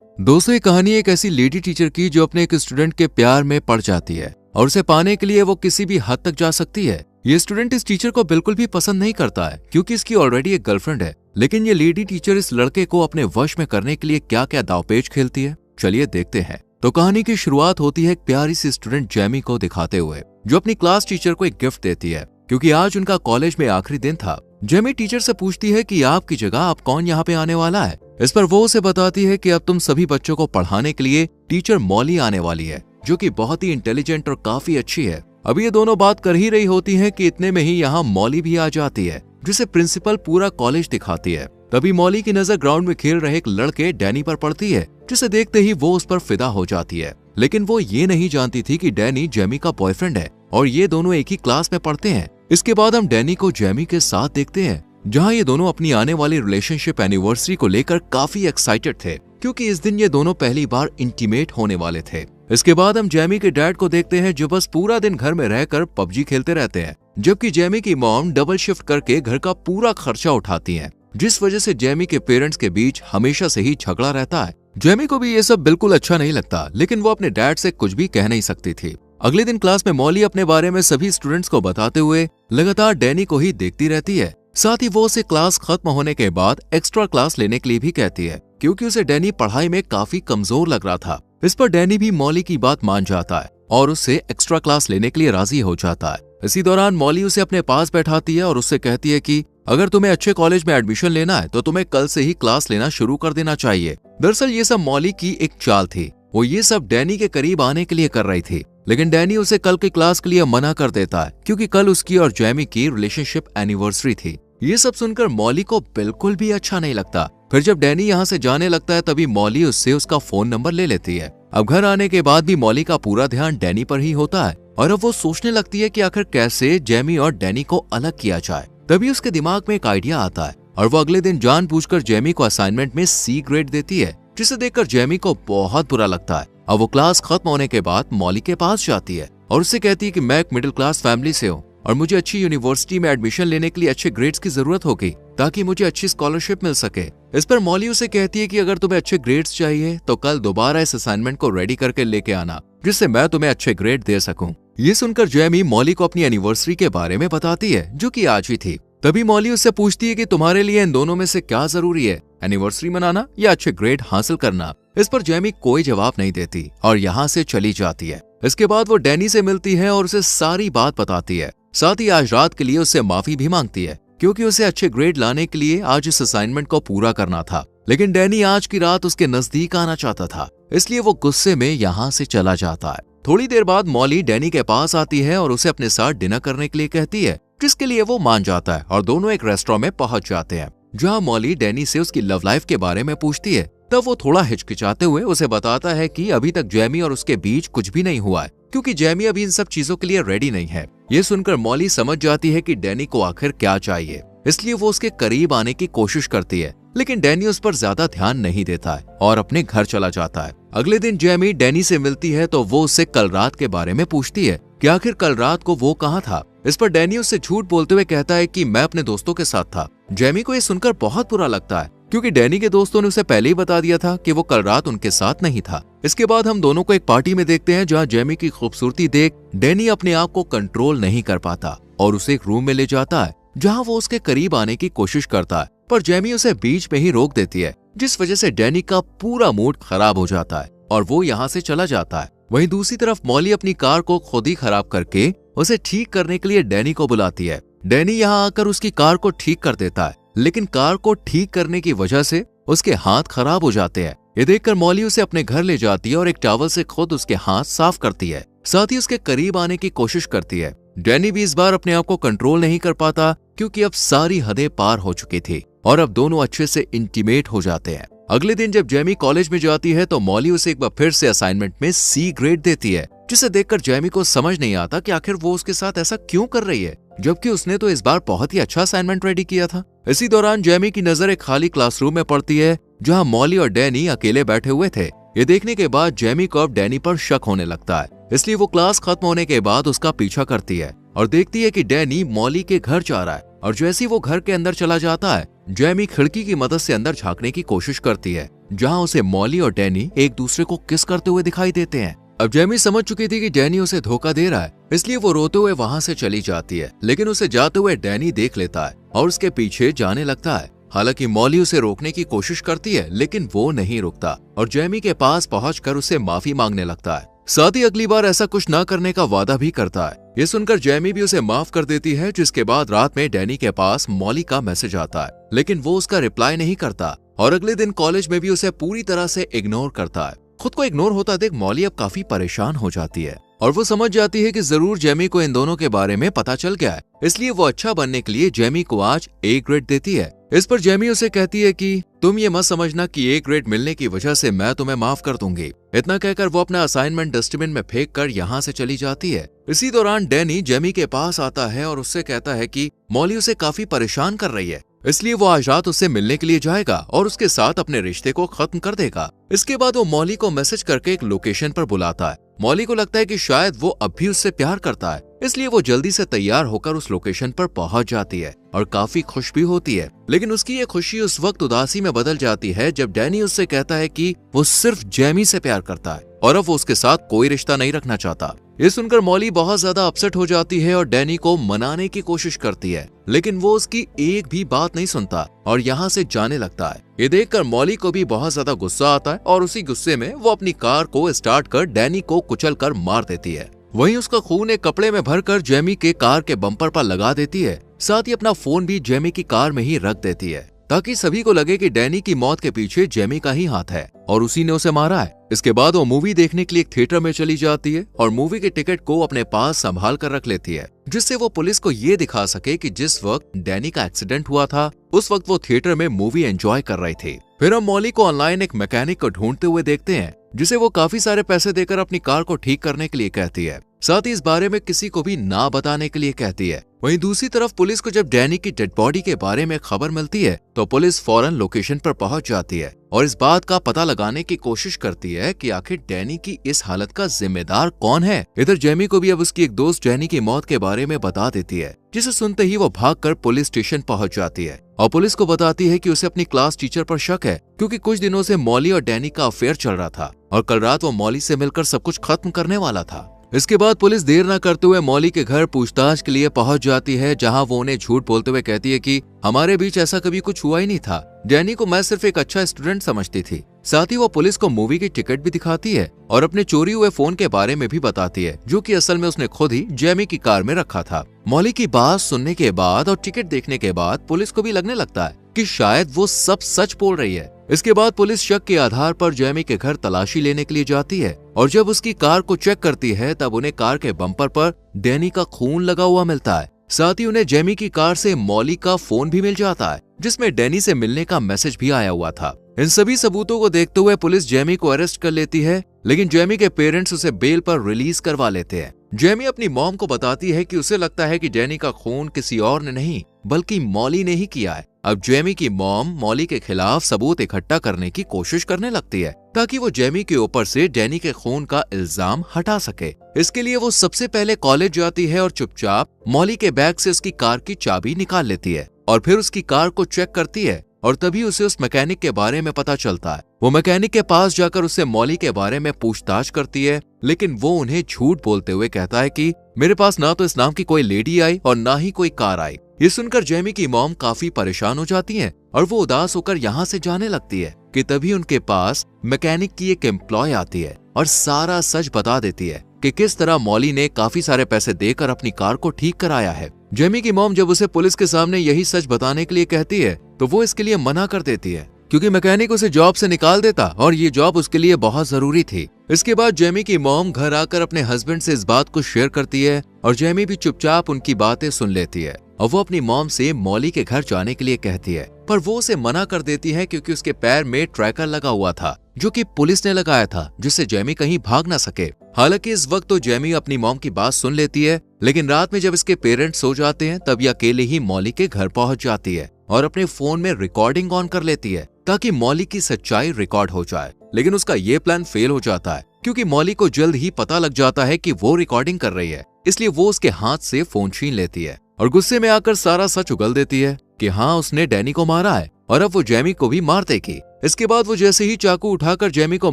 दोस्तों, ये कहानी एक ऐसी लेडी टीचर की जो अपने एक स्टूडेंट के प्यार में पड़ जाती है और उसे पाने के लिए वो किसी भी हद तक जा सकती है। ये स्टूडेंट इस टीचर को बिल्कुल भी पसंद नहीं करता है क्योंकि इसकी ऑलरेडी एक गर्लफ्रेंड है। लेकिन ये लेडी टीचर इस लड़के को अपने वश में करने के लिए क्या क्या दांवपेच खेलती है, चलिए देखते हैं। तो कहानी की शुरुआत होती है एक प्यारी सी स्टूडेंट जेमी को दिखाते हुए, जो अपनी क्लास टीचर को एक गिफ्ट देती है क्योंकि आज उनका कॉलेज में आखिरी दिन था। जेमी टीचर से पूछती है कि आपकी जगह अब कौन यहाँ पे आने वाला है। इस पर वो उसे बताती है कि अब तुम सभी बच्चों को पढ़ाने के लिए टीचर मॉली आने वाली है, जो कि बहुत ही इंटेलिजेंट और काफी अच्छी है। अब ये दोनों बात कर ही रही होती हैं कि इतने में ही यहाँ मॉली भी आ जाती है, जिसे प्रिंसिपल पूरा कॉलेज दिखाती है। तभी मॉली की नजर ग्राउंड में खेल रहे एक लड़के डैनी पर पड़ती है, जिसे देखते ही वो उस पर फिदा हो जाती है। लेकिन वो ये नहीं जानती थी कि डैनी जेमी का बॉयफ्रेंड है और ये दोनों एक ही क्लास में पढ़ते हैं। इसके बाद हम डैनी को जेमी के साथ देखते हैं, जहां ये दोनों अपनी आने वाली रिलेशनशिप एनिवर्सरी को लेकर काफी एक्साइटेड थे क्योंकि इस दिन ये दोनों पहली बार इंटीमेट होने वाले थे। इसके बाद हम जेमी के डैड को देखते हैं, जो बस पूरा दिन घर में रहकर पबजी खेलते रहते हैं, जबकि जेमी की मॉम डबल शिफ्ट करके घर का पूरा खर्चा उठाती है, जिस वजह से जेमी के पेरेंट्स के बीच हमेशा से ही झगड़ा रहता है। जेमी को भी ये सब बिल्कुल अच्छा नहीं लगता, लेकिन वो अपने डैड से कुछ भी कह नहीं सकती थी। अगले दिन क्लास में मॉली अपने बारे में सभी स्टूडेंट्स को बताते हुए लगातार डैनी को ही देखती रहती है। साथ ही वो उसे क्लास खत्म होने के बाद एक्स्ट्रा क्लास लेने के लिए भी कहती है क्योंकि उसे डैनी पढ़ाई में काफी कमजोर लग रहा था। इस पर डैनी भी मॉली की बात मान जाता है और उससे एक्स्ट्रा क्लास लेने के लिए राजी हो जाता है। इसी दौरान मॉली उसे अपने पास बैठाती है और उससे कहती है कि अगर तुम्हें अच्छे कॉलेज में एडमिशन लेना है तो तुम्हें कल से ही क्लास लेना शुरू कर देना चाहिए। दरअसल ये सब मॉली की एक चाल थी। वो ये सब डैनी के करीब आने के लिए कर रही थी, लेकिन डैनी उसे कल की क्लास के लिए मना कर देता है क्योंकि कल उसकी और जेमी की रिलेशनशिप एनिवर्सरी थी। ये सब सुनकर मॉली को बिल्कुल भी अच्छा नहीं लगता। फिर जब डैनी यहाँ से जाने लगता है तभी मॉली उससे उसका फोन नंबर ले लेती है। अब घर आने के बाद भी मॉली का पूरा ध्यान डैनी पर ही होता है और अब वो सोचने लगती है कि आखिर कैसे जेमी और डैनी को अलग किया जाए। तभी उसके दिमाग में एक आइडिया आता है और वो अगले दिन जानबूझकर जेमी को असाइनमेंट में सी ग्रेड देती है, जिसे देखकर जेमी को बहुत बुरा लगता है। अब वो क्लास खत्म होने के बाद मॉली के पास जाती है और उससे कहती है कि मैं एक मिडिल क्लास फैमिली से हूँ और मुझे अच्छी यूनिवर्सिटी में एडमिशन लेने के लिए अच्छे ग्रेड्स की जरूरत होगी ताकि मुझे अच्छी स्कॉलरशिप मिल सके। इस पर मॉली उसे कहती है कि अगर तुम्हें अच्छे ग्रेड्स चाहिए तो कल दोबारा इस असाइनमेंट को रेडी करके लेके आना, जिससे मैं तुम्हें अच्छे ग्रेड दे सकूं। ये सुनकर जेमी मॉली को अपनी एनिवर्सरी के बारे में बताती है, जो कि आज ही थी। तभी मॉली उससे पूछती है कि तुम्हारे लिए इन दोनों में से क्या जरूरी है, एनिवर्सरी मनाना या अच्छे ग्रेड हासिल करना। इस पर जेमी कोई जवाब नहीं देती और यहाँ से चली जाती है। इसके बाद वो डैनी से मिलती है और उसे सारी बात बताती है। साथ ही आज रात के लिए उससे माफी भी मांगती है क्योंकि उसे अच्छे ग्रेड लाने के लिए आज इस असाइनमेंट को पूरा करना था। लेकिन डैनी आज की रात उसके नजदीक आना चाहता था, इसलिए वो गुस्से में यहाँ से चला जाता है। थोड़ी देर बाद मॉली डैनी के पास आती है और उसे अपने साथ डिनर करने के लिए कहती है, जिसके लिए वो मान जाता है और दोनों एक रेस्टोरेंट में पहुंच जाते हैं, जहाँ मॉली डैनी से उसकी लव लाइफ के बारे में पूछती है। तब वो थोड़ा हिचकिचाते हुए उसे बताता है कि अभी तक जेमी और उसके बीच कुछ भी नहीं हुआ है क्योंकि जेमी अभी इन सब चीजों के लिए रेडी नहीं है। ये सुनकर मॉली समझ जाती है कि डैनी को आखिर क्या चाहिए, इसलिए वो उसके करीब आने की कोशिश करती है, लेकिन डैनी उस पर ज्यादा ध्यान नहीं देता है और अपने घर चला जाता है। अगले दिन जेमी डैनी से मिलती है तो वो उससे कल रात के बारे में पूछती है कि आखिर कल रात को वो कहाँ था। इस पर डैनी उससे झूठ बोलते हुए कहता है कि मैं अपने दोस्तों के साथ था। जेमी को ये सुनकर बहुत बुरा लगता है क्योंकि डैनी के दोस्तों ने उसे पहले ही बता दिया था कि वो कल रात उनके साथ नहीं था। इसके बाद हम दोनों को एक पार्टी में देखते हैं, जहाँ जेमी की खूबसूरती देख डैनी अपने आप को कंट्रोल नहीं कर पाता और उसे एक रूम में ले जाता है, जहाँ वो उसके करीब आने की कोशिश करता है, पर जेमी उसे बीच में ही रोक देती है, जिस वजह से डैनी का पूरा मूड खराब हो जाता है और वो यहाँ से चला जाता है। वहीं दूसरी तरफ मॉली अपनी कार को खुद ही खराब करके उसे ठीक करने के लिए डैनी को बुलाती है। डैनी यहाँ आकर उसकी कार को ठीक कर देता है, लेकिन कार को ठीक करने की वजह से उसके हाथ खराब हो जाते हैं। ये देखकर मॉली उसे अपने घर ले जाती है और एक टॉवल से खुद उसके हाथ साफ करती है, साथ ही उसके करीब आने की कोशिश करती है। डैनी भी इस बार अपने आप को कंट्रोल नहीं कर पाता क्योंकि अब सारी हदें पार हो चुकी थी और अब दोनों अच्छे से इंटीमेट हो जाते हैं। अगले दिन जब जेमी कॉलेज में जाती है तो मॉली उसे एक बार फिर से असाइनमेंट में सी ग्रेड देती है, जिसे देखकर जेमी को समझ नहीं आता कि आखिर वो उसके साथ ऐसा क्यों कर रही है, जबकि उसने तो इस बार बहुत ही अच्छा असाइनमेंट रेडी किया था। इसी दौरान जेमी की नजर एक खाली क्लासरूम में पड़ती है, जहां मॉली और डैनी अकेले बैठे हुए थे। ये देखने के बाद जेमी को अब डैनी पर शक होने लगता है, इसलिए वो क्लास खत्म होने के बाद उसका पीछा करती है और देखती है कि डैनी मॉली के घर जा रहा है। और जैसे ही वो घर के अंदर चला जाता है, जेमी खिड़की की मदद से अंदर झांकने की कोशिश करती है जहाँ उसे मॉली और डैनी एक दूसरे को किस करते हुए दिखाई देते हैं। अब जेमी समझ चुकी थी कि डैनी उसे धोखा दे रहा है, इसलिए वो रोते हुए वहाँ से चली जाती है, लेकिन उसे जाते हुए डैनी देख लेता है और उसके पीछे जाने लगता है। हालांकि मॉली उसे रोकने की कोशिश करती है, लेकिन वो नहीं रुकता और जेमी के पास पहुंचकर उसे माफी मांगने लगता है। साथ ही अगली बार ऐसा कुछ न करने का वादा भी करता है। ये सुनकर जेमी भी उसे माफ कर देती है, जिसके बाद रात में डैनी के पास मॉली का मैसेज आता है, लेकिन वो उसका रिप्लाई नहीं करता और अगले दिन कॉलेज में भी उसे पूरी तरह से इग्नोर करता है। खुद को इग्नोर होता देख मॉली अब काफी परेशान हो जाती है और वो समझ जाती है कि जरूर जेमी को इन दोनों के बारे में पता चल गया है, इसलिए वो अच्छा बनने के लिए जेमी को आज ए ग्रेड देती है। इस पर जेमी उसे कहती है कि तुम ये मत समझना कि ए ग्रेड मिलने की वजह से मैं तुम्हें माफ कर दूंगी। इतना कहकर वो अपना असाइनमेंट डस्टबिन में फेंक कर यहाँ से चली जाती है। इसी दौरान डैनी जेमी के पास आता है और उससे कहता है कि मॉली उसे काफी परेशान कर रही है, इसलिए वो आज रात उससे मिलने के लिए जाएगा और उसके साथ अपने रिश्ते को खत्म कर देगा। इसके बाद वो मॉली को मैसेज करके एक लोकेशन पर बुलाता है। मॉली को लगता है कि शायद वो अब भी उससे प्यार करता है, इसलिए वो जल्दी से तैयार होकर उस लोकेशन पर पहुंच जाती है और काफी खुश भी होती है। लेकिन उसकी ये खुशी उस वक्त उदासी में बदल जाती है जब डैनी उससे कहता है कि वो सिर्फ जेमी से प्यार करता है और अब वो उसके साथ कोई रिश्ता नहीं रखना चाहता। ये सुनकर मॉली बहुत ज्यादा अपसेट हो जाती है और डैनी को मनाने की कोशिश करती है, लेकिन वो उसकी एक भी बात नहीं सुनता और यहाँ से जाने लगता है। ये देखकर मॉली को भी बहुत ज्यादा गुस्सा आता है और उसी गुस्से में वो अपनी कार को स्टार्ट कर डैनी को कुचलकर मार देती है। वहीं उसका खून एक कपड़े में भरकर जेमी के कार के बम्पर पर लगा देती है। साथ ही अपना फोन भी जेमी की कार में ही रख देती है ताकि सभी को लगे कि डैनी की मौत के पीछे जेमी का ही हाथ है और उसी ने उसे मारा है। इसके बाद वो मूवी देखने के लिए एक थिएटर में चली जाती है और मूवी के टिकट को अपने पास संभाल कर रख लेती है, जिससे वो पुलिस को ये दिखा सके कि जिस वक्त डैनी का एक्सीडेंट हुआ था उस वक्त वो थिएटर में मूवी एंजॉय कर रही थी। फिर हम मॉली को ऑनलाइन एक मैकेनिक को ढूंढते हुए देखते हैं, जिसे वो काफी सारे पैसे देकर अपनी कार को ठीक करने के लिए कहती है। साथ ही इस बारे में किसी को भी ना बताने के लिए कहती है। वहीं दूसरी तरफ पुलिस को जब डैनी की डेड बॉडी के बारे में खबर मिलती है तो पुलिस फौरन लोकेशन पर पहुंच जाती है और इस बात का पता लगाने की कोशिश करती है कि आखिर डैनी की इस हालत का जिम्मेदार कौन है। इधर जेमी को भी अब उसकी एक दोस्त डैनी की मौत के बारे में बता देती है, जिसे सुनते ही वो भागकर पुलिस स्टेशन पहुंच जाती है और पुलिस को बताती है कि उसे अपनी क्लास टीचर पर शक है, क्योंकि कुछ दिनों से मॉली और डैनी का अफेयर चल रहा था और कल रात वो मॉली से मिलकर सब कुछ खत्म करने वाला था। इसके बाद पुलिस देर न करते हुए मॉली के घर पूछताछ के लिए पहुंच जाती है, जहां वो उन्हें झूठ बोलते हुए कहती है कि हमारे बीच ऐसा कभी कुछ हुआ ही नहीं था, डैनी को मैं सिर्फ एक अच्छा स्टूडेंट समझती थी। साथ ही वो पुलिस को मूवी की टिकट भी दिखाती है और अपने चोरी हुए फोन के बारे में भी बताती है, जो कि असल में उसने खुद ही जेमी की कार में रखा था। मॉली की बात सुनने के बाद और टिकट देखने के बाद पुलिस को भी लगने लगता है कि शायद वो सब सच बोल रही है। इसके बाद पुलिस शक के आधार पर जेमी के घर तलाशी लेने के लिए जाती है और जब उसकी कार को चेक करती है तब उन्हें कार के बम्पर पर डैनी का खून लगा हुआ मिलता है। साथ ही उन्हें जेमी की कार से मॉली का फोन भी मिल जाता है, जिसमें डैनी से मिलने का मैसेज भी आया हुआ था। इन सभी सबूतों को देखते हुए पुलिस जेमी को अरेस्ट कर लेती है, लेकिन जेमी के पेरेंट्स उसे बेल पर रिलीज करवा लेते हैं। जेमी अपनी मॉम को बताती है कि उसे लगता है कि डैनी का खून किसी और ने नहीं बल्कि मॉली ने ही किया है। अब जेमी की मॉम मॉली के खिलाफ सबूत इकट्ठा करने की कोशिश करने लगती है ताकि वो जेमी के ऊपर से डैनी के खून का इल्जाम हटा सके। इसके लिए वो सबसे पहले कॉलेज जाती है और चुपचाप मॉली के बैग से उसकी कार की चाबी निकाल लेती है और फिर उसकी कार को चेक करती है और तभी उसे उस मैकेनिक के बारे में पता चलता है। वो मैकेनिक के पास जाकर उससे मॉली के बारे में पूछताछ करती है, लेकिन वो उन्हें झूठ बोलते हुए कहता है कि मेरे पास ना तो इस नाम की कोई लेडी आई और ना ही कोई कार आई। ये सुनकर जेमी की मॉम काफी परेशान हो जाती है और वो उदास होकर यहाँ से जाने लगती है कि तभी उनके पास मैकेनिक की एक एम्प्लॉय आती है और सारा सच बता देती है कि किस तरह मॉली ने काफी सारे पैसे देकर अपनी कार को ठीक कराया है। जेमी की मॉम जब उसे पुलिस के सामने यही सच बताने के लिए कहती है तो वो इसके लिए मना कर देती है, क्योंकि मैकेनिक उसे जॉब से निकाल देता और ये जॉब उसके लिए बहुत जरूरी थी। इसके बाद जेमी की मॉम घर आकर अपने हस्बैंड से इस बात को शेयर करती है और जेमी भी चुपचाप उनकी बातें सुन लेती है और वो अपनी मॉम से मॉली के घर जाने के लिए कहती है, पर वो उसे मना कर देती है क्योंकि उसके पैर में ट्रैकर लगा हुआ था जो कि पुलिस ने लगाया था, जिससे जेमी कहीं भाग ना सके। हालांकि इस वक्त तो जेमी अपनी मॉम की बात सुन लेती है, लेकिन रात में जब इसके पेरेंट्स सो जाते हैं तब ये अकेले ही मॉली के घर पहुंच जाती है और अपने फोन में रिकॉर्डिंग ऑन कर लेती है ताकि मॉली की सच्चाई रिकॉर्ड हो जाए। लेकिन उसका ये प्लान फेल हो जाता है क्योंकि मॉली को जल्द ही पता लग जाता है कि वो रिकॉर्डिंग कर रही है, इसलिए वो उसके हाथ से फोन छीन लेती है और गुस्से में आकर सारा सच उगल देती है कि हाँ उसने डैनी को मारा है और अब वो जेमी को भी मार देगी। इसके बाद वो जैसे ही चाकू उठाकर जेमी को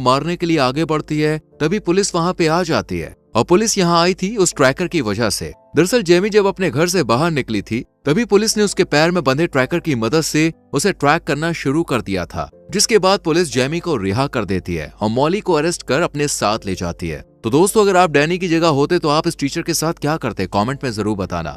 मारने के लिए आगे बढ़ती है, तभी पुलिस वहां पे आ जाती है। और पुलिस यहाँ आई थी उस ट्रैकर की वजह से। दरअसल जेमी जब अपने घर से बाहर निकली थी, तभी पुलिस ने उसके पैर में बंधे ट्रैकर की मदद से उसे ट्रैक करना शुरू कर दिया था, जिसके बाद पुलिस जेमी को रिहा कर देती है और मॉली को अरेस्ट कर अपने साथ ले जाती है। तो दोस्तों, अगर आप डैनी की जगह होते तो आप इस टीचर के साथ क्या करते, कमेंट में जरूर बताना।